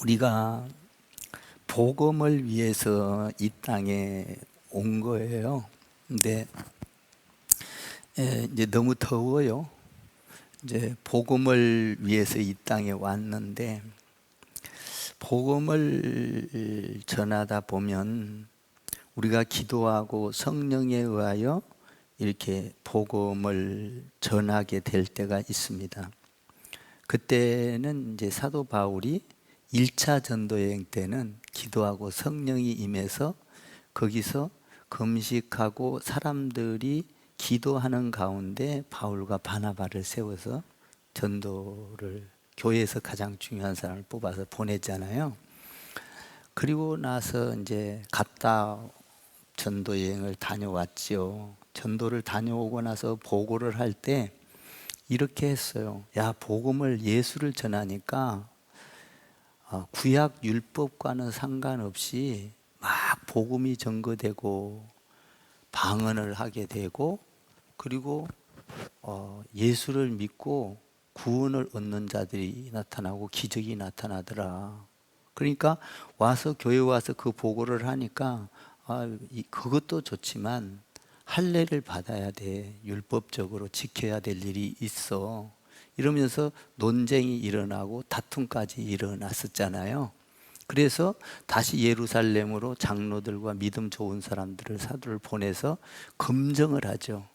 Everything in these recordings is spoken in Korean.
우리가 복음을 위해서 이 땅에 온 거예요. 근데 이제 너무 더워요. 이제 복음을 위해서 이 땅에 왔는데, 복음을 전하다 보면 우리가 기도하고 성령에 의하여 이렇게 복음을 전하게 될 때가 있습니다. 그때는 이제 사도 바울이 1차 전도 여행 때는 기도하고 성령이 임해서 거기서 금식하고 사람들이 기도하는 가운데 바울과 바나바를 세워서 전도를, 교회에서 가장 중요한 사람을 뽑아서 보냈잖아요. 그리고 나서 이제 갔다 전도 여행을 다녀왔죠. 전도를 다녀오고 나서 보고를 할 때 이렇게 했어요. 야, 복음을, 예수를 전하니까 구약 율법과는 상관없이 막 복음이 전거되고 방언을 하게 되고, 그리고 예수를 믿고 구원을 얻는 자들이 나타나고 기적이 나타나더라. 그러니까 와서, 교회 와서 그 보고를 하니까 그것도 좋지만 할례를 받아야 돼. 율법적으로 지켜야 될 일이 있어. 이러면서 논쟁이 일어나고 다툼까지 일어났었잖아요. 그래서 다시 예루살렘으로 장로들과 믿음 좋은 사람들을, 사도를 보내서 검증을 하죠.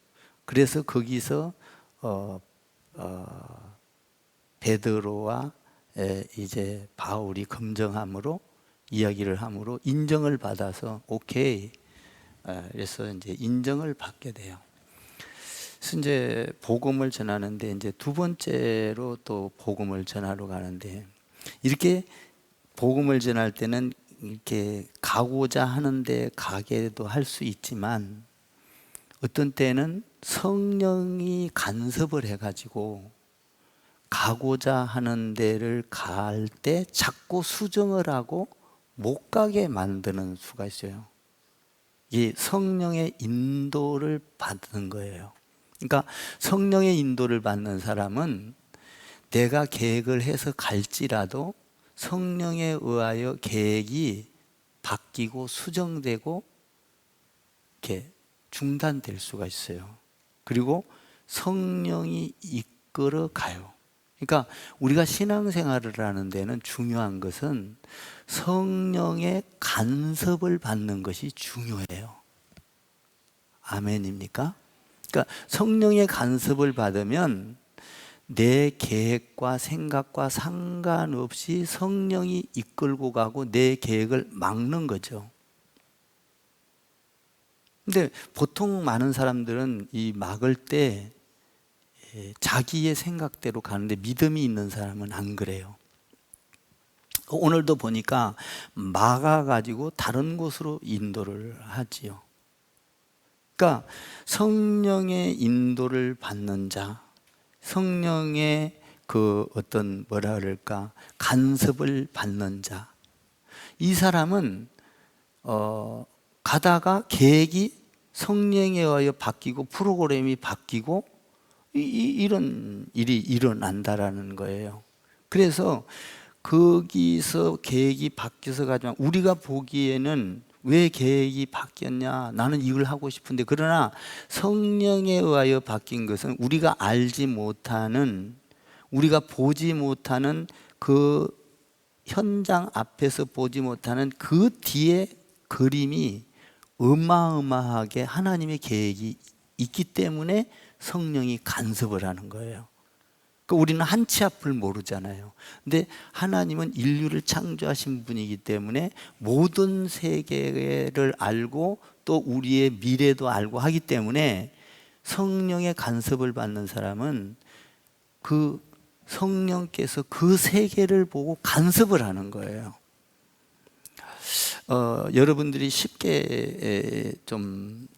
그래서 거기서 베드로와 이제 바울이 검증함으로, 이야기를 함으로 인정을 받아서 오케이. 그래서 이제 인정을 받게 돼요. 그래서 이제 복음을 전하는데, 이제 두 번째로 또 복음을 전하러 가는데, 이렇게 복음을 전할 때는 이렇게 가고자 하는데 가게도 할 수 있지만, 어떤 때는 성령이 간섭을 해가지고 가고자 하는 데를 갈 때 자꾸 수정을 하고 못 가게 만드는 수가 있어요. 이 성령의 인도를 받는 거예요. 그러니까 성령의 인도를 받는 사람은 내가 계획을 해서 갈지라도 성령에 의하여 계획이 바뀌고 수정되고 이렇게 중단될 수가 있어요. 그리고 성령이 이끌어 가요. 그러니까 우리가 신앙생활을 하는 데는 중요한 것은 성령의 간섭을 받는 것이 중요해요. 아멘입니까? 그러니까 성령의 간섭을 받으면 내 계획과 생각과 상관없이 성령이 이끌고 가고 내 계획을 막는 거죠. 근데 보통 많은 사람들은 이 막을 때 자기의 생각대로 가는데, 믿음이 있는 사람은 안 그래요. 오늘도 보니까 막아가지고 다른 곳으로 인도를 하지요. 그러니까 성령의 인도를 받는 자, 성령의 그 어떤 뭐라 그럴까, 간섭을 받는 자, 이 사람은 가다가 계획이 성령에 의하여 바뀌고 프로그램이 바뀌고 이런 일이 일어난다라는 거예요. 그래서 거기서 계획이 바뀌어서 가지만 우리가 보기에는 왜 계획이 바뀌었냐, 나는 이걸 하고 싶은데, 그러나 성령에 의하여 바뀐 것은 우리가 알지 못하는, 우리가 보지 못하는, 그 현장 앞에서 보지 못하는 그 뒤에 그림이 어마어마하게 하나님의 계획이 있기 때문에 성령이 간섭을 하는 거예요. 그러니까 우리는 한 치 앞을 모르잖아요. 근데 하나님은 인류를 창조하신 분이기 때문에 모든 세계를 알고 또 우리의 미래도 알고 하기 때문에 성령의 간섭을 받는 사람은 그 성령께서 그 세계를 보고 간섭을 하는 거예요. 여러분들이 쉽게 좀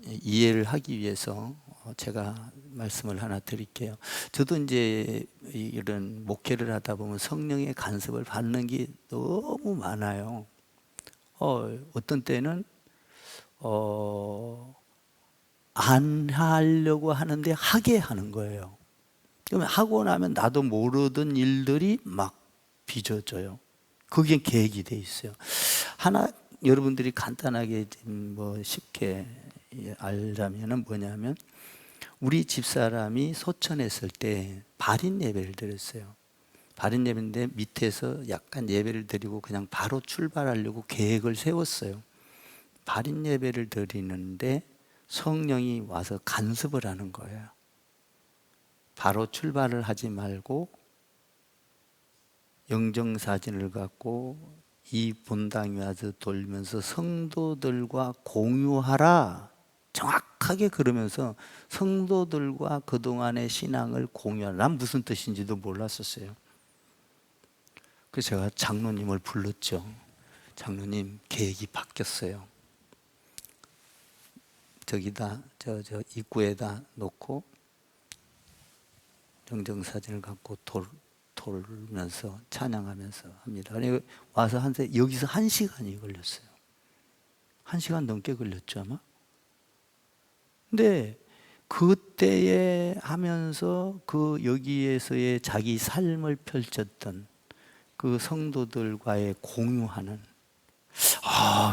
이해를 하기 위해서 제가 말씀을 하나 드릴게요. 저도 이제 이런 목회를 하다 보면 성령의 간섭을 받는 게 너무 많아요. 어떤 때는 안 하려고 하는데 하게 하는 거예요. 그러면 하고 나면 나도 모르던 일들이 막 빚어져요. 그게 계획이 돼 있어요. 하나 여러분들이 간단하게 뭐 쉽게 알자면은 뭐냐면 우리 집사람이 소천했을 때 발인 예배를 드렸어요. 발인 예배인데 밑에서 약간 예배를 드리고 그냥 바로 출발하려고 계획을 세웠어요. 발인 예배를 드리는데 성령이 와서 간섭을 하는 거예요. 바로 출발을 하지 말고 영정사진을 갖고 이 본당 위에서 돌면서 성도들과 공유하라, 정확하게 그러면서 성도들과 그동안의 신앙을 공유하라. 난 무슨 뜻인지도 몰랐었어요. 그래서 제가 장로님을 불렀죠. 장로님, 계획이 바뀌었어요. 저기다 저 입구에다 놓고 영정사진을 갖고 돌면서 찬양하면서 합니다. 와서 여기서 1시간이 걸렸어요. 1시간 넘게 걸렸죠 아마. 근데 그때에 하면서 그 여기에서의 자기 삶을 펼쳤던 그 성도들과의 공유하는,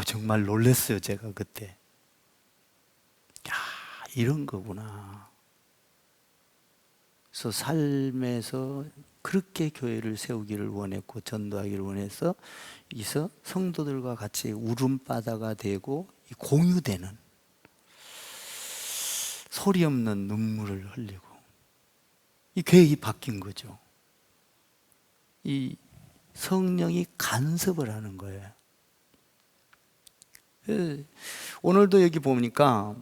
정말 놀랐어요 제가 그때. 야, 이런 거구나. 그래서 삶에서 그렇게 교회를 세우기를 원했고 전도하기를 원해서 여기서 성도들과 같이 울음바다가 되고 공유되는, 소리 없는 눈물을 흘리고, 이 계획이 바뀐 거죠. 이 성령이 간섭을 하는 거예요. 오늘도 여기 보니까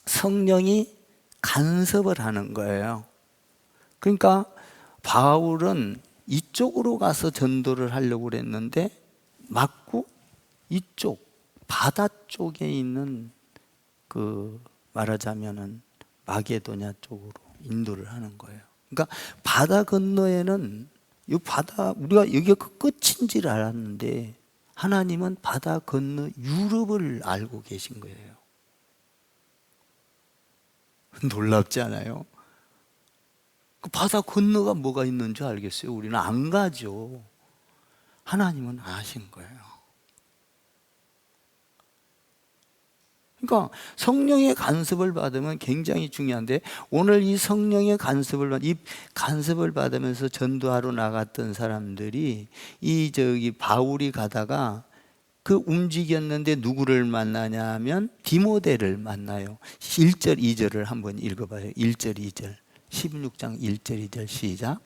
성령이 간섭을 하는 거예요. 그러니까 바울은 이쪽으로 가서 전도를 하려고 그랬는데 맞고 이쪽 바다 쪽에 있는 그 말하자면은 마게도냐 쪽으로 인도를 하는 거예요. 그러니까 바다 건너에는 이 바다, 우리가 여기가 그 끝인 줄 알았는데 하나님은 바다 건너 유럽을 알고 계신 거예요. 놀랍지 않아요? 그 바다 건너가 뭐가 있는 줄 알겠어요? 우리는 안 가죠. 하나님은 아신 거예요. 그러니까 성령의 간섭을 받으면 굉장히 중요한데, 오늘 이 성령의 간섭을 받으면서 전도하러 나갔던 사람들이 바울이 가다가 그 움직였는데 누구를 만나냐 하면 디모데를 만나요. 1절 2절을 한번 읽어봐요. 1절 2절 16장 1절 2절 시작.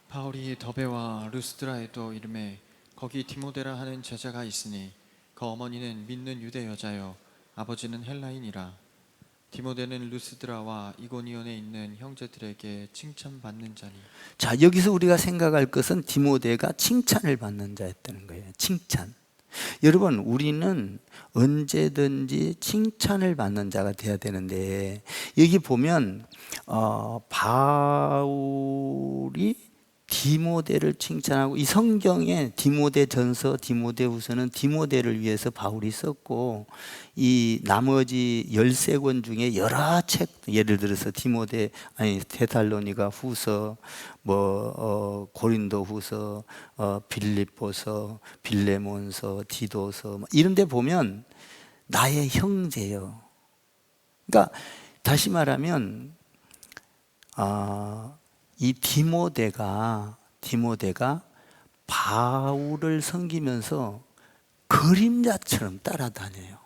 바울이 더베와 루스드라에도 이름에 거기 디모데라 하는 제자가 있으니 그 어머니는 믿는 유대 여자요 아버지는 헬라인이라. 디모데는 루스드라와 이고니온에 있는 형제들에게 칭찬받는 자니. 자, 여기서 우리가 생각할 것은 디모데가 칭찬을 받는 자였다는 거예요. 칭찬. 여러분, 우리는 언제든지 칭찬을 받는 자가 되어야 되는데, 여기 보면 바울이 디모데를 칭찬하고, 이 성경에 디모데전서, 디모데후서는 디모데를 위해서 바울이 썼고, 이 나머지 13권 중에 여러 책, 예를 들어서 테살로니가 후서, 고린도 후서, 빌립보서, 빌레몬서, 디도서, 이런 데 보면 나의 형제요. 그러니까 다시 말하면 이 디모데가 바울을 섬기면서 그림자처럼 따라다녀요.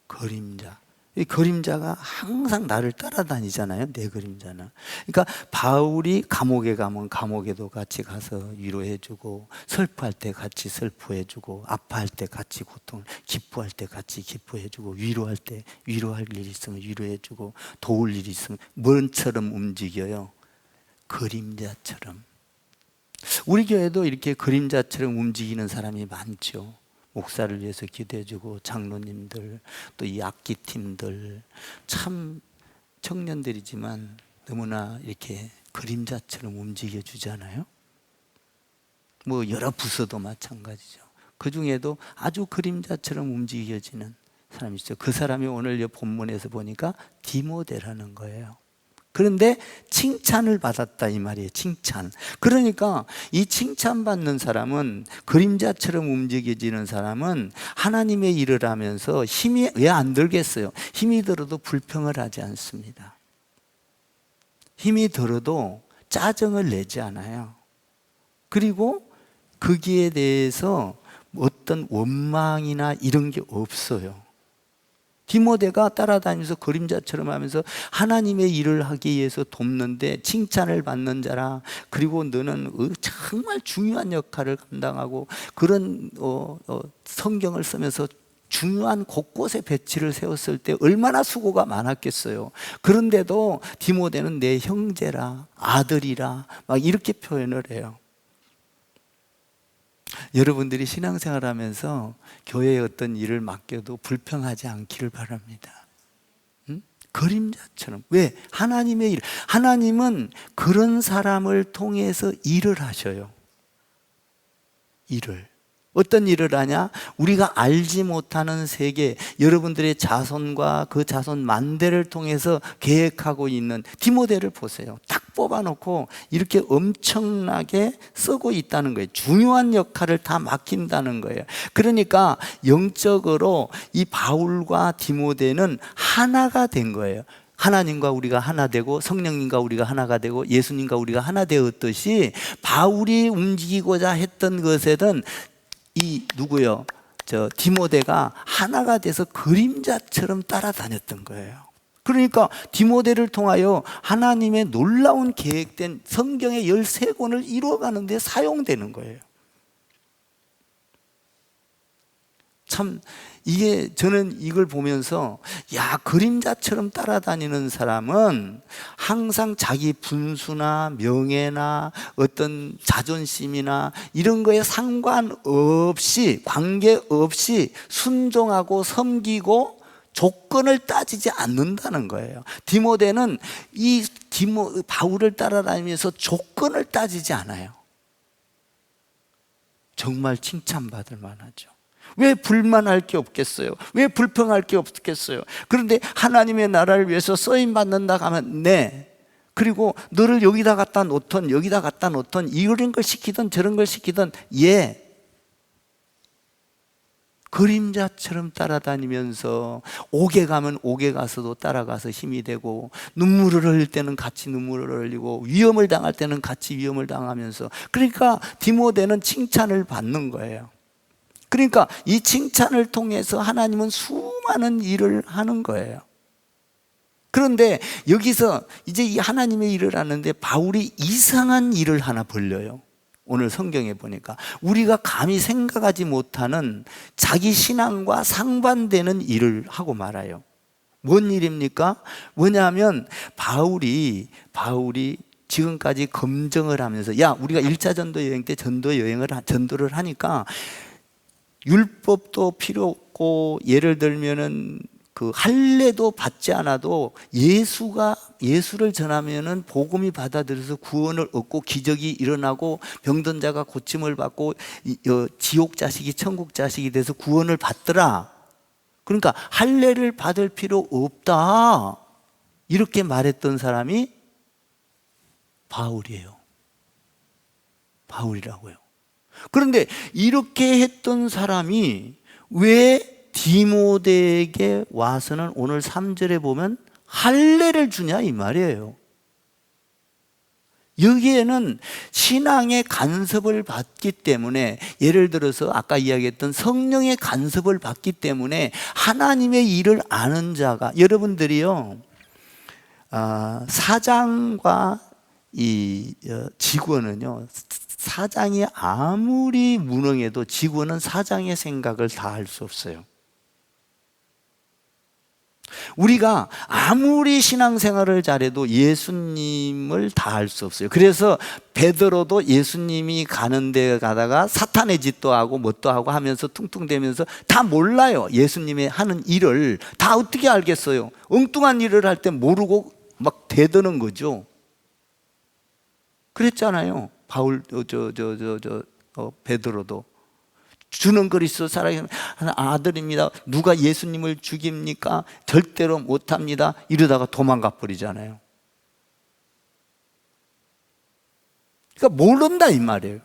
그림자. 이 그림자가 항상 나를 따라다니잖아요. 내 그림자는. 그러니까 바울이 감옥에 가면 감옥에도 같이 가서 위로해주고, 슬퍼할 때 같이 슬퍼해주고, 아파할 때 같이 기뻐할 때 같이 기뻐해주고, 위로할 때 위로할 일이 있으면 위로해주고, 도울 일이 있으면 뭔처럼 움직여요. 그림자처럼. 우리 교회도 이렇게 그림자처럼 움직이는 사람이 많죠. 목사를 위해서 기도해주고, 장로님들, 또 이 악기팀들, 참 청년들이지만 너무나 이렇게 그림자처럼 움직여주잖아요. 여러 부서도 마찬가지죠. 그 중에도 아주 그림자처럼 움직여지는 사람이 있어요. 그 사람이 오늘 본문에서 보니까 디모데라는 거예요. 그런데 칭찬을 받았다 이 말이에요. 칭찬. 그러니까 이 칭찬받는 사람은, 그림자처럼 움직여지는 사람은 하나님의 일을 하면서 힘이 왜 안 들겠어요? 힘이 들어도 불평을 하지 않습니다. 힘이 들어도 짜증을 내지 않아요. 그리고 거기에 대해서 어떤 원망이나 이런 게 없어요. 디모데가 따라다니면서 그림자처럼 하면서 하나님의 일을 하기 위해서 돕는데 칭찬을 받는 자라. 그리고 너는 정말 중요한 역할을 감당하고 그런 성경을 쓰면서 중요한 곳곳에 배치를 세웠을 때 얼마나 수고가 많았겠어요. 그런데도 디모데는 내 형제라, 아들이라 막 이렇게 표현을 해요. 여러분들이 신앙생활하면서 교회의 어떤 일을 맡겨도 불평하지 않기를 바랍니다. 응? 그림자처럼. 왜? 하나님의 일. 하나님은 그런 사람을 통해서 일을 하셔요. 일을. 어떤 일을 하냐? 우리가 알지 못하는 세계, 여러분들의 자손과 그 자손 만대를 통해서 계획하고 있는 디모데를 보세요. 딱 뽑아놓고 이렇게 엄청나게 쓰고 있다는 거예요. 중요한 역할을 다 맡긴다는 거예요. 그러니까 영적으로 이 바울과 디모데는 하나가 된 거예요. 하나님과 우리가 하나 되고 성령님과 우리가 하나가 되고 예수님과 우리가 하나 되었듯이 바울이 움직이고자 했던 것에는 이 누구요? 디모데가 하나가 돼서 그림자처럼 따라다녔던 거예요. 그러니까 디모데를 통하여 하나님의 놀라운 계획된 성경의 13권을 이루어가는 데 사용되는 거예요. 참 이게 저는 이걸 보면서 그림자처럼 따라다니는 사람은 항상 자기 분수나 명예나 어떤 자존심이나 이런 거에 상관없이, 관계없이 순종하고 섬기고 조건을 따지지 않는다는 거예요. 디모데는 바울을 따라다니면서 조건을 따지지 않아요. 정말 칭찬받을 만하죠. 왜 불만할 게 없겠어요? 왜 불평할 게 없겠어요? 그런데 하나님의 나라를 위해서 쓰임받는다 하면 네. 그리고 너를 여기다 갖다 놓던 여기다 갖다 놓던 이런 걸 시키든 저런 걸 시키든 예. 그림자처럼 따라다니면서 옥에 가면 옥에 가서도 따라가서 힘이 되고, 눈물을 흘릴 때는 같이 눈물을 흘리고, 위험을 당할 때는 같이 위험을 당하면서, 그러니까 디모데는 칭찬을 받는 거예요. 그러니까 이 칭찬을 통해서 하나님은 수많은 일을 하는 거예요. 그런데 여기서 이제 이 하나님의 일을 하는데 바울이 이상한 일을 하나 벌려요. 오늘 성경에 보니까 우리가 감히 생각하지 못하는 자기 신앙과 상반되는 일을 하고 말아요. 뭔 일입니까? 뭐냐면 바울이 지금까지 검증을 하면서 우리가 1차 전도 여행 때 전도를 하니까 율법도 필요 없고, 예를 들면은 그 할례도 받지 않아도 예수를 전하면은 복음이 받아들여서 구원을 얻고 기적이 일어나고 병든 자가 고침을 받고 지옥 자식이 천국 자식이 돼서 구원을 받더라. 그러니까 할례를 받을 필요 없다. 이렇게 말했던 사람이 바울이에요. 바울이라고요. 그런데 이렇게 했던 사람이 왜 디모데에게 와서는 오늘 3절에 보면 할례를 주냐 이 말이에요. 여기에는 신앙의 간섭을 받기 때문에, 예를 들어서 아까 이야기했던 성령의 간섭을 받기 때문에 하나님의 일을 아는 자가, 여러분들이요 사장과 이 직원은요, 사장이 아무리 무능해도 직원은 사장의 생각을 다 할 수 없어요. 우리가 아무리 신앙생활을 잘해도 예수님을 다 알 수 없어요. 그래서 베드로도 예수님이 가는 데 가다가 사탄의 짓도 하고 뭣도 하고 하면서 퉁퉁대면서 다 몰라요. 예수님의 하는 일을 다 어떻게 알겠어요? 엉뚱한 일을 할 때 모르고 막 대드는 거죠. 그랬잖아요. 베드로도 주는 그리스도 살아계신 아들입니다. 누가 예수님을 죽입니까? 절대로 못합니다. 이러다가 도망가 버리잖아요. 그러니까 모른다 이 말이에요.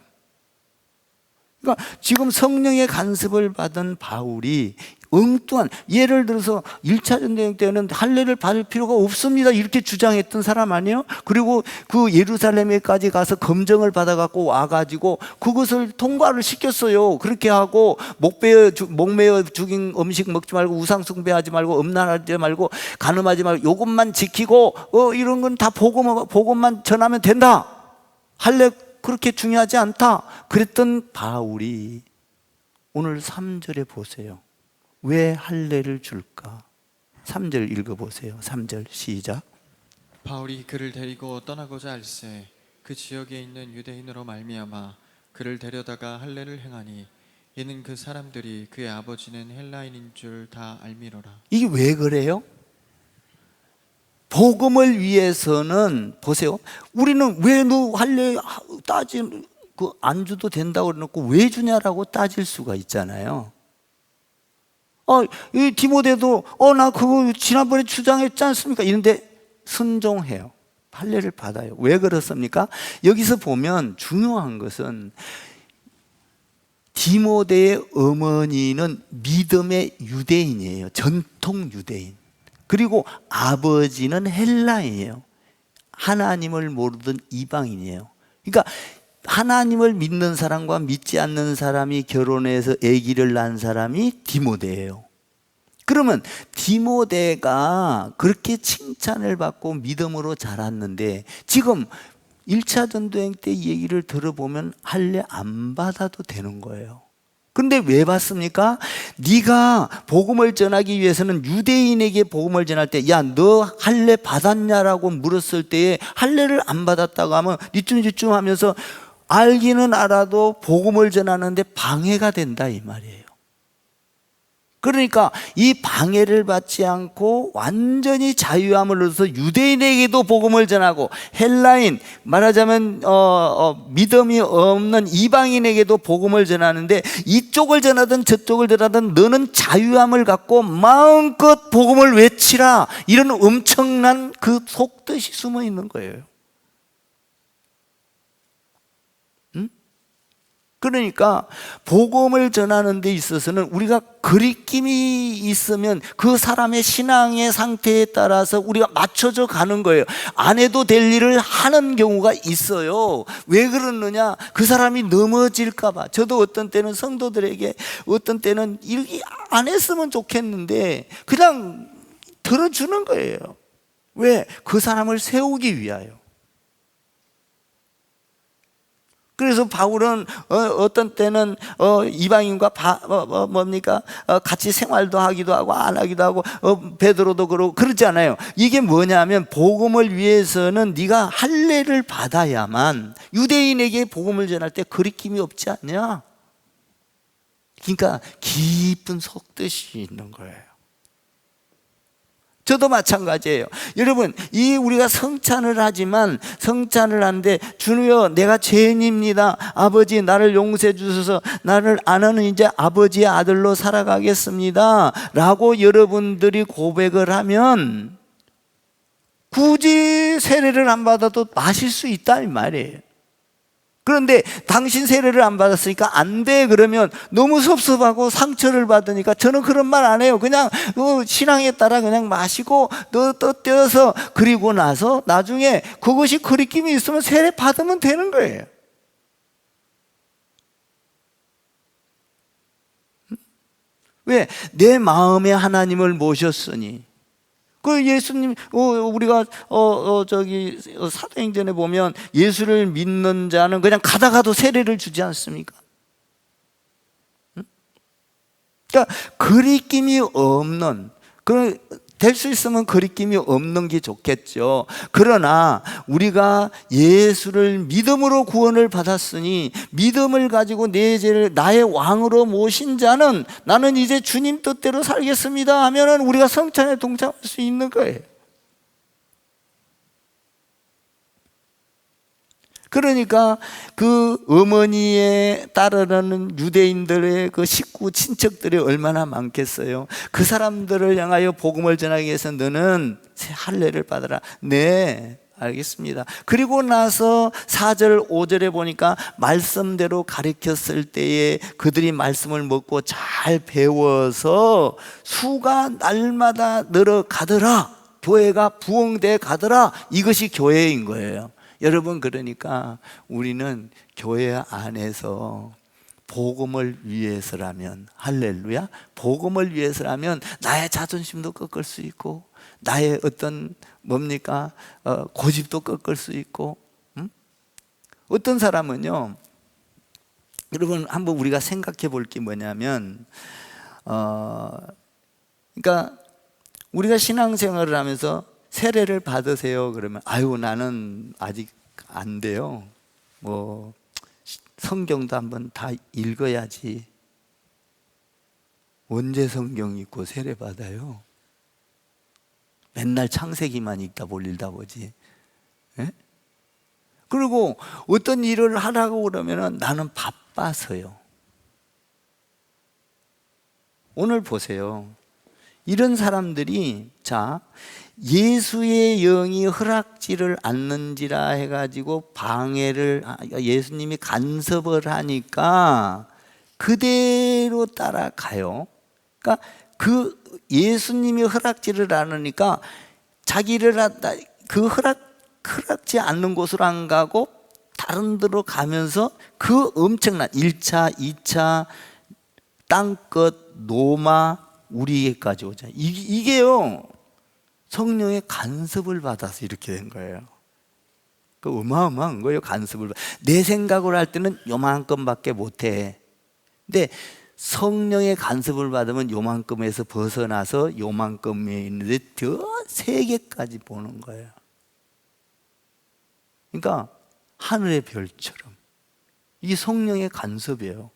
그러니까 지금 성령의 간섭을 받은 바울이 엉뚱한, 예를 들어서 1차 전쟁 때는 할례를 받을 필요가 없습니다 이렇게 주장했던 사람 아니에요? 그리고 그 예루살렘에까지 가서 검정을 받아갖고 와가지고 그것을 통과를 시켰어요. 그렇게 하고 목매어 죽인 음식 먹지 말고 우상 숭배하지 말고 음란하지 말고 간음하지 말고 요것만 지키고 이런 건 다 복음만 전하면 된다. 할례 그렇게 중요하지 않다 그랬던 바울이 오늘 3절에 보세요. 왜 할례를 줄까? 3절 읽어보세요. 3절 시작. 바울이 그를 데리고 떠나고자 할새 그 지역에 있는 유대인으로 말미암아 그를 데려다가 할례를 행하니 이는 그 사람들이 그의 아버지는 헬라인인 줄 다 알미러라. 이게 왜 그래요? 복음을 위해서는 보세요. 우리는 왜 너 할례 안 줘도 된다고 그래놓고 왜 주냐라고 따질 수가 있잖아요. 이 디모데도 나 그거 지난번에 주장했지 않습니까? 이런데 순종해요. 할례를 받아요. 왜 그렇습니까? 여기서 보면 중요한 것은 디모데의 어머니는 믿음의 유대인이에요. 전통 유대인. 그리고 아버지는 헬라인이에요. 하나님을 모르던 이방인이에요. 그러니까 하나님을 믿는 사람과 믿지 않는 사람이 결혼해서 아기를 낳은 사람이 디모데예요. 그러면 디모데가 그렇게 칭찬을 받고 믿음으로 자랐는데 지금 1차 전도행 때 얘기를 들어보면 할례 안 받아도 되는 거예요. 그런데 왜 받습니까? 네가 복음을 전하기 위해서는 유대인에게 복음을 전할 때 야, 너 할례 받았냐라고 물었을 때에 할례를 안 받았다고 하면 니쭌니쭌 하면서 알기는 알아도 복음을 전하는데 방해가 된다 이 말이에요. 그러니까 이 방해를 받지 않고 완전히 자유함을 얻어서 유대인에게도 복음을 전하고 헬라인 말하자면 믿음이 없는 이방인에게도 복음을 전하는데 이쪽을 전하든 저쪽을 전하든 너는 자유함을 갖고 마음껏 복음을 외치라. 이런 엄청난 그 속뜻이 숨어 있는 거예요. 그러니까 복음을 전하는 데 있어서는 우리가 거리낌이 있으면 그 사람의 신앙의 상태에 따라서 우리가 맞춰져 가는 거예요. 안 해도 될 일을 하는 경우가 있어요. 왜 그러느냐? 그 사람이 넘어질까 봐. 저도 어떤 때는 성도들에게 어떤 때는 이렇게 안 했으면 좋겠는데 그냥 들어주는 거예요. 왜? 그 사람을 세우기 위하여. 그래서 바울은 어떤 때는 이방인과 같이 생활도 하기도 하고 안 하기도 하고 베드로도 그러고 그러잖아요. 이게 뭐냐면 복음을 위해서는 네가 할례를 받아야만 유대인에게 복음을 전할 때 거리낌이 없지 않냐? 그러니까 깊은 속뜻이 있는 거예요. 저도 마찬가지예요. 여러분, 우리가 성찬을 하지만 성찬을 하는데 주여 내가 죄인입니다. 아버지 나를 용서해 주셔서 나는 이제 아버지의 아들로 살아가겠습니다 라고 여러분들이 고백을 하면 굳이 세례를 안 받아도 마실 수 있다 이 말이에요. 그런데 당신 세례를 안 받았으니까 안 돼 그러면 너무 섭섭하고 상처를 받으니까 저는 그런 말 안 해요. 그냥 신앙에 따라 그냥 마시고 또 떼어서 그리고 나서 나중에 그것이 거리낌이 있으면 세례 받으면 되는 거예요. 왜? 내 마음에 하나님을 모셨으니. 그 예수님 우리가 사도행전에 보면 예수를 믿는 자는 그냥 가다가도 세례를 주지 않습니까? 그러니까 거리낌이 없는 될 수 있으면 거리낌이 없는 게 좋겠죠. 그러나 우리가 예수를 믿음으로 구원을 받았으니 믿음을 가지고 내 죄를 나의 왕으로 모신 자는 나는 이제 주님 뜻대로 살겠습니다 하면은 우리가 성찬에 동참할 수 있는 거예요. 그러니까 그 어머니에 따르는 유대인들의 그 식구 친척들이 얼마나 많겠어요. 그 사람들을 향하여 복음을 전하기 위해서 너는 할례를 받아라. 네, 알겠습니다. 그리고 나서 4절 5절에 보니까 말씀대로 가르쳤을 때에 그들이 말씀을 먹고 잘 배워서 수가 날마다 늘어가더라. 교회가 부흥돼 가더라. 이것이 교회인 거예요. 여러분, 그러니까 우리는 교회 안에서 복음을 위해서라면, 할렐루야, 복음을 위해서라면 나의 자존심도 꺾을 수 있고 나의 어떤 뭡니까 고집도 꺾을 수 있고, 어떤 사람은요, 여러분 한번 우리가 생각해 볼 게 뭐냐면 그러니까 우리가 신앙생활을 하면서 세례를 받으세요 그러면 아유 나는 아직 안 돼요, 뭐 성경도 한번 다 읽어야지. 언제 성경 읽고 세례 받아요? 맨날 창세기만 읽다 보지. 예? 그리고 어떤 일을 하라고 그러면 나는 바빠서요. 오늘 보세요. 이런 사람들이 자 예수의 영이 허락지를 않는지라 해가지고 방해를, 예수님이 간섭을 하니까 그대로 따라가요. 그러니까 그 예수님이 허락지를 않으니까 자기를 그 허락지 않는 곳으로 안 가고 다른 데로 가면서 그 엄청난 1차, 2차 땅끝 노마 우리에게까지 오자. 이게요 성령의 간섭을 받아서 이렇게 된 거예요. 그 어마어마한 거예요. 간섭을 내 생각으로 할 때는 요만큼밖에 못해. 근데 성령의 간섭을 받으면 요만큼에서 벗어나서 요만큼에 있는데 더 세계까지 보는 거예요. 그러니까 하늘의 별처럼. 이게 성령의 간섭이에요.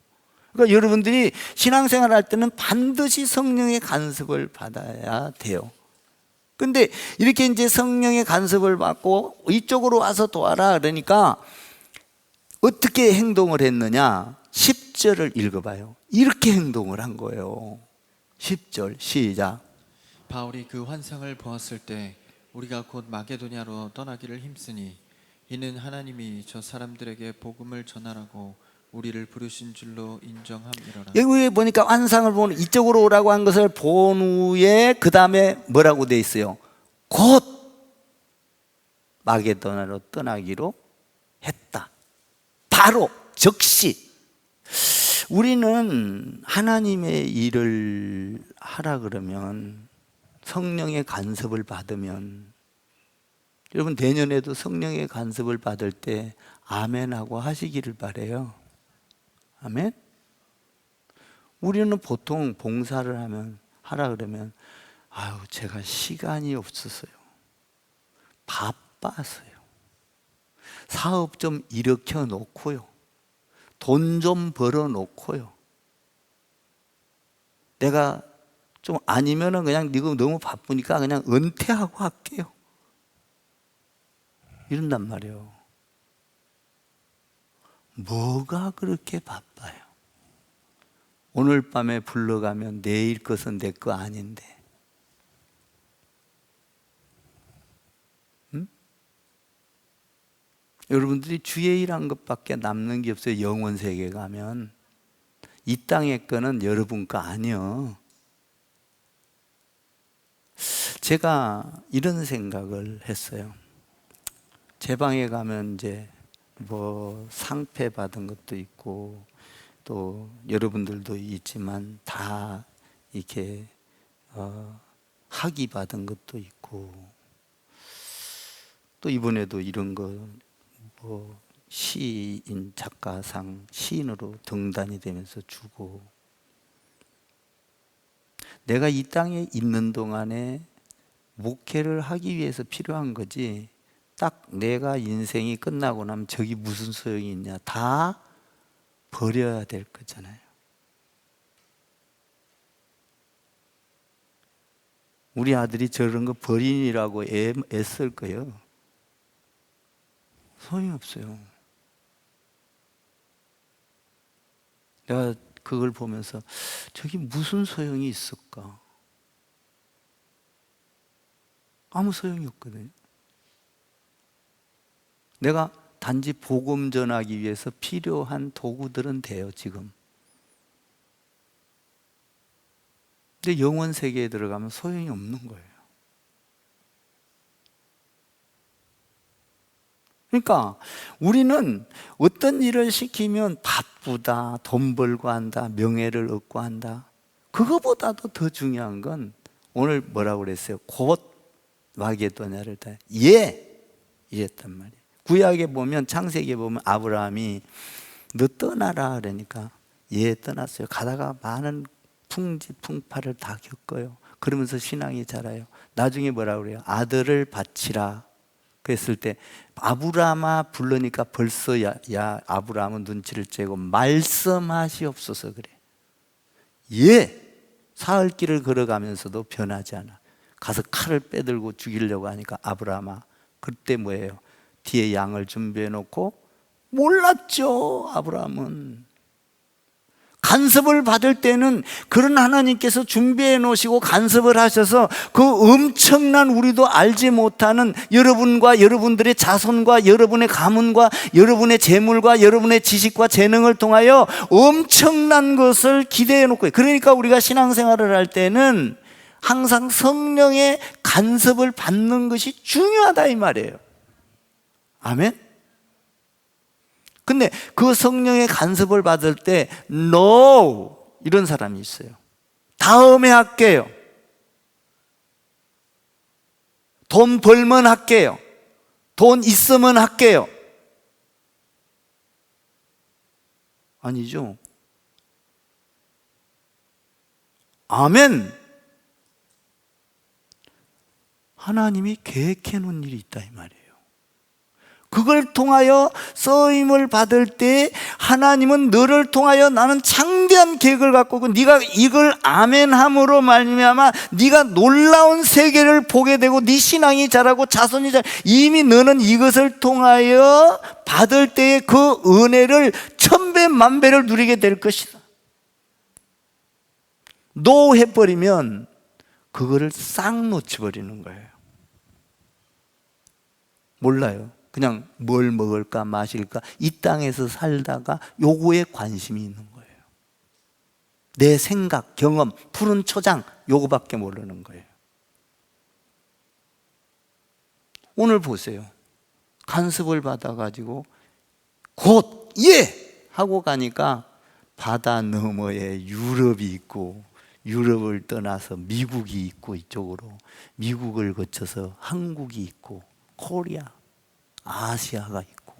그러니까 여러분들이 신앙생활 할 때는 반드시 성령의 간섭을 받아야 돼요. 근데 이렇게 이제 성령의 간섭을 받고 이쪽으로 와서 도와라 그러니까 어떻게 행동을 했느냐? 10절을 읽어봐요. 이렇게 행동을 한 거예요. 10절 시작. 바울이 그 환상을 보았을 때 우리가 곧 마게도냐로 떠나기를 힘쓰니 이는 하나님이 저 사람들에게 복음을 전하라고 우리를 부르신 줄로 인정함이로라. 여기 보니까 환상을 보는 이쪽으로 오라고 한 것을 본 후에 그 다음에 뭐라고 돼 있어요? 곧 마게도나로 떠나기로 했다. 바로 즉시. 우리는 하나님의 일을 하라 그러면 성령의 간섭을 받으면, 여러분 내년에도 성령의 간섭을 받을 때 아멘하고 하시기를 바라요. 아멘. 우리는 보통 봉사를 하라 그러면 아유 제가 시간이 없어서요, 바빠서요, 사업 좀 일으켜 놓고요, 돈 좀 벌어 놓고요, 내가 좀 아니면은 그냥 이거 너무 바쁘니까 그냥 은퇴하고 할게요, 이런단 말이에요. 뭐가 그렇게 바빠요? 오늘 밤에 불러가면 내일 것은 내 거 아닌데. 응? 여러분들이 주의 일한 것밖에 남는 게 없어요. 영원 세계 가면 이 땅의 거는 여러분 거 아니요. 제가 이런 생각을 했어요. 제 방에 가면 이제 뭐 상패 받은 것도 있고 또 여러분들도 있지만 다 이렇게 학위 받은 것도 있고 또 이번에도 이런 거 뭐 시인 작가상 시인으로 등단이 되면서 주고, 내가 이 땅에 있는 동안에 목회를 하기 위해서 필요한 거지 딱 내가 인생이 끝나고 나면 저기 무슨 소용이 있냐, 다 버려야 될 거잖아요. 우리 아들이 저런 거 버리라고 애쓸 거예요. 소용이 없어요. 내가 그걸 보면서 저기 무슨 소용이 있을까? 아무 소용이 없거든요. 내가 단지 복음 전하기 위해서 필요한 도구들은 돼요, 지금. 근데 영원 세계에 들어가면 소용이 없는 거예요. 그러니까 우리는 어떤 일을 시키면 바쁘다, 돈 벌고 한다, 명예를 얻고 한다. 그거보다도 더 중요한 건 오늘 뭐라고 그랬어요? 곧 마게도냐를 다 이랬단 말이에요. 구약에 보면, 창세기에 보면 아브라함이 너 떠나라 그러니까 떠났어요. 가다가 많은 풍지 풍파를 다 겪어요. 그러면서 신앙이 자라요. 나중에 뭐라고 그래요? 아들을 바치라 그랬을 때 아브라함아 부르니까 벌써 야 아브라함은 눈치를 채고 말씀하시옵소서 그래. 사흘 길을 걸어가면서도 변하지 않아. 가서 칼을 빼들고 죽이려고 하니까 아브라함아, 그때 뭐예요? 뒤에 양을 준비해 놓고 몰랐죠. 아브라함은 간섭을 받을 때는 그런 하나님께서 준비해 놓으시고 간섭을 하셔서 그 엄청난 우리도 알지 못하는 여러분과 여러분들의 자손과 여러분의 가문과 여러분의 재물과 여러분의 지식과 재능을 통하여 엄청난 것을 기대해 놓고, 그러니까 우리가 신앙생활을 할 때는 항상 성령의 간섭을 받는 것이 중요하다 이 말이에요. 아멘? 근데 그 성령의 간섭을 받을 때 No! 이런 사람이 있어요. 다음에 할게요. 돈 벌면 할게요. 돈 있으면 할게요. 아니죠. 아멘. 하나님이 계획해 놓은 일이 있다 이 말이에요. 그걸 통하여 쓰임을 받을 때 하나님은 너를 통하여 나는 창대한 계획을 갖고 있고, 네가 이걸 아멘함으로 말미암아 네가 놀라운 세계를 보게 되고 네 신앙이 자라고 자손이 자라. 이미 너는 이것을 통하여 받을 때의 그 은혜를 천배 만배를 누리게 될 것이다. 노 해버리면 그거를 싹 놓쳐버리는 거예요. 몰라요. 그냥 뭘 먹을까 마실까 이 땅에서 살다가 요거에 관심이 있는 거예요. 내 생각, 경험, 푸른 초장 요거밖에 모르는 거예요. 오늘 보세요. 간섭을 받아가지고 곧 하고 가니까 바다 너머에 유럽이 있고, 유럽을 떠나서 미국이 있고, 이쪽으로 미국을 거쳐서 한국이 있고, 코리아, 아시아가 있고.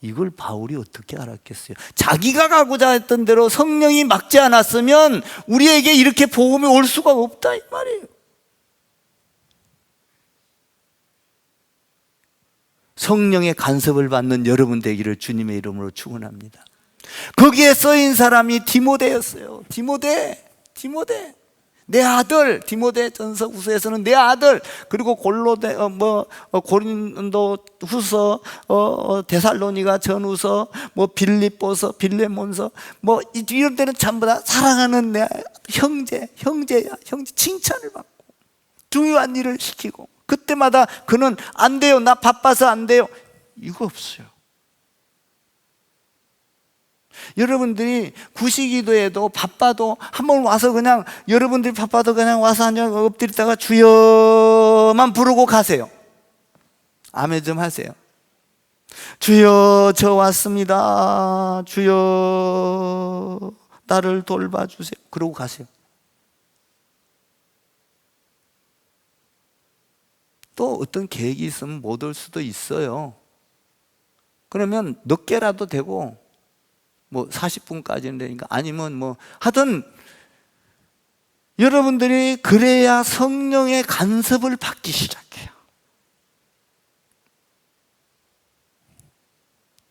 이걸 바울이 어떻게 알았겠어요? 자기가 가고자 했던 대로 성령이 막지 않았으면 우리에게 이렇게 복음이 올 수가 없다 이 말이에요. 성령의 간섭을 받는 여러분 되기를 주님의 이름으로 축원합니다. 거기에 써인 사람이 디모데였어요. 디모데 내 아들. 디모데전서 후서에서는 내 아들, 그리고 고린도 후서, 데살로니가 전후서, 빌립보서, 빌레몬서, 이런 데는 전부 다 사랑하는 내 형제야, 형제 칭찬을 받고 중요한 일을 시키고, 그때마다 그는 안 돼요, 나 바빠서 안 돼요, 이거 없어요. 여러분들이 구시기도에도 바빠도 한번 와서 그냥, 여러분들이 바빠도 그냥 와서 한장 엎드리다가 주여만 부르고 가세요. 아멘 좀 하세요. 주여 저 왔습니다. 주여 나를 돌봐주세요. 그러고 가세요. 또 어떤 계획이 있으면 못 올 수도 있어요. 그러면 늦게라도 되고 40분까지는 되니까, 아니면 하여튼 여러분들이 그래야 성령의 간섭을 받기 시작해요.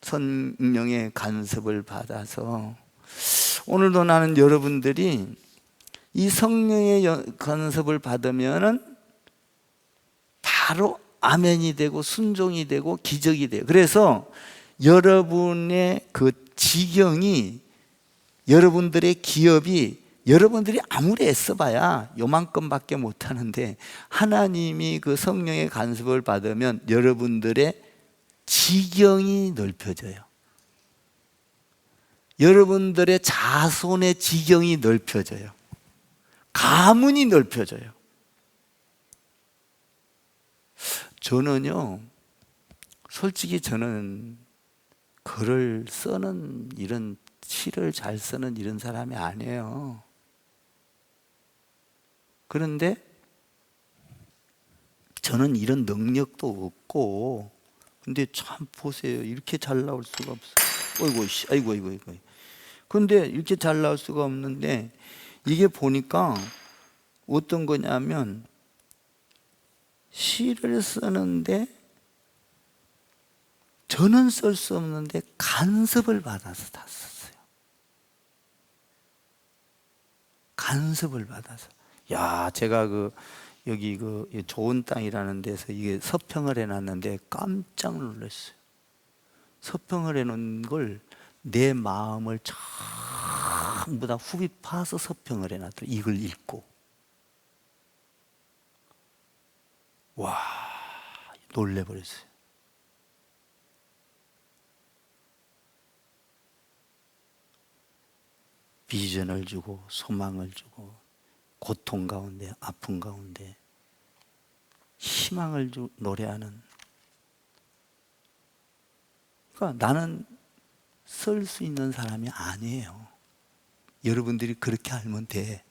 성령의 간섭을 받아서 오늘도 나는 여러분들이 이 성령의 간섭을 받으면은 바로 아멘이 되고 순종이 되고 기적이 돼요. 그래서 여러분의 그 지경이, 여러분들의 기업이, 여러분들이 아무리 애써봐야 요만큼밖에 못하는데 하나님이 그 성령의 간섭을 받으면 여러분들의 지경이 넓혀져요. 여러분들의 자손의 지경이 넓혀져요. 가문이 넓혀져요. 저는요, 솔직히 저는 글을 쓰는 이런 시를 잘 쓰는 이런 사람이 아니에요. 그런데 저는 이런 능력도 없고, 근데 참 보세요. 이렇게 잘 나올 수가 없어요. 아이고. 근데 이렇게 잘 나올 수가 없는데, 이게 보니까 어떤 거냐면, 시를 쓰는데, 저는 쓸 수 없는데 간섭을 받아서 다 썼어요. 간섭을 받아서. 야, 제가 여기 좋은 땅이라는 데서 이게 서평을 해놨는데 깜짝 놀랐어요. 서평을 해놓은 걸 내 마음을 전부 다 후비 파서 서평을 해놨더라고요. 이걸 읽고. 와, 놀래버렸어요. 비전을 주고 소망을 주고 고통 가운데 아픔 가운데 희망을 노래하는. 그러니까 나는 쓸 수 있는 사람이 아니에요. 여러분들이 그렇게 알면 돼.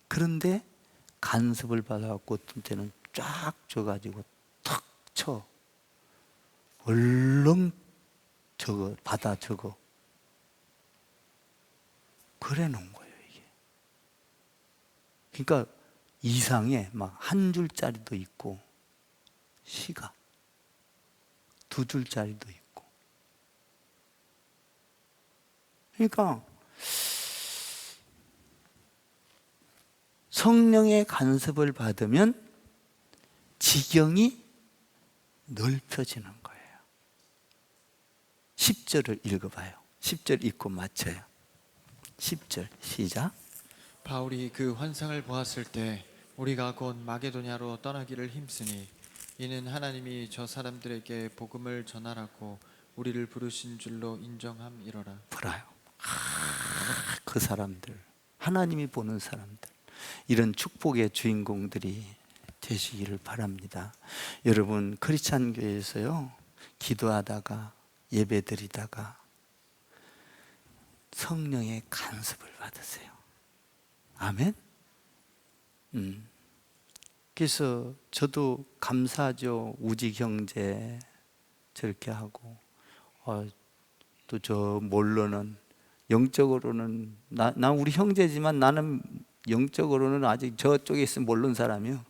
그런데 간섭을 받아갖고 어떤 때는 쫙 줘가지고 탁 쳐. 얼른 받아 적어. 그래 놓은 거예요, 이게. 그러니까 이상에 막 한 줄짜리도 있고, 시가 2줄짜리도 있고. 그러니까 성령의 간섭을 받으면 지경이 넓혀지는 거예요. 10절을 읽어봐요. 10절 읽고 맞춰요. 10절 시작. 바울이 그 환상을 보았을 때 우리가 곧 마게도냐로 떠나기를 힘쓰니 이는 하나님이 저 사람들에게 복음을 전하라고 우리를 부르신 줄로 인정함이로라. 보라요. 그 사람들, 하나님이 보는 사람들, 이런 축복의 주인공들이 되시기를 바랍니다. 여러분, 크리스찬 교회에서요, 기도하다가 예배드리다가 성령의 간섭을 받으세요. 아멘. 그래서 저도 감사하죠. 우지 형제 저렇게 하고, 또 저 몰로는 영적으로는 나 우리 형제지만 나는 영적으로는 아직 저쪽에 있으면 모르는 사람이요.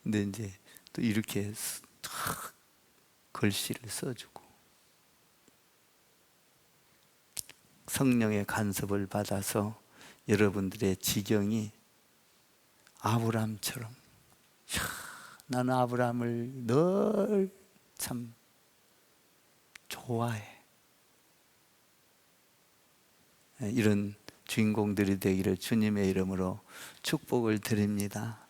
근데 이제 또 이렇게 탁 글씨를 써주고 성령의 간섭을 받아서 여러분들의 지경이 아브라함처럼, 나는 아브라함을 늘 참 좋아해. 이런 주인공들이 되기를 주님의 이름으로 축복을 드립니다.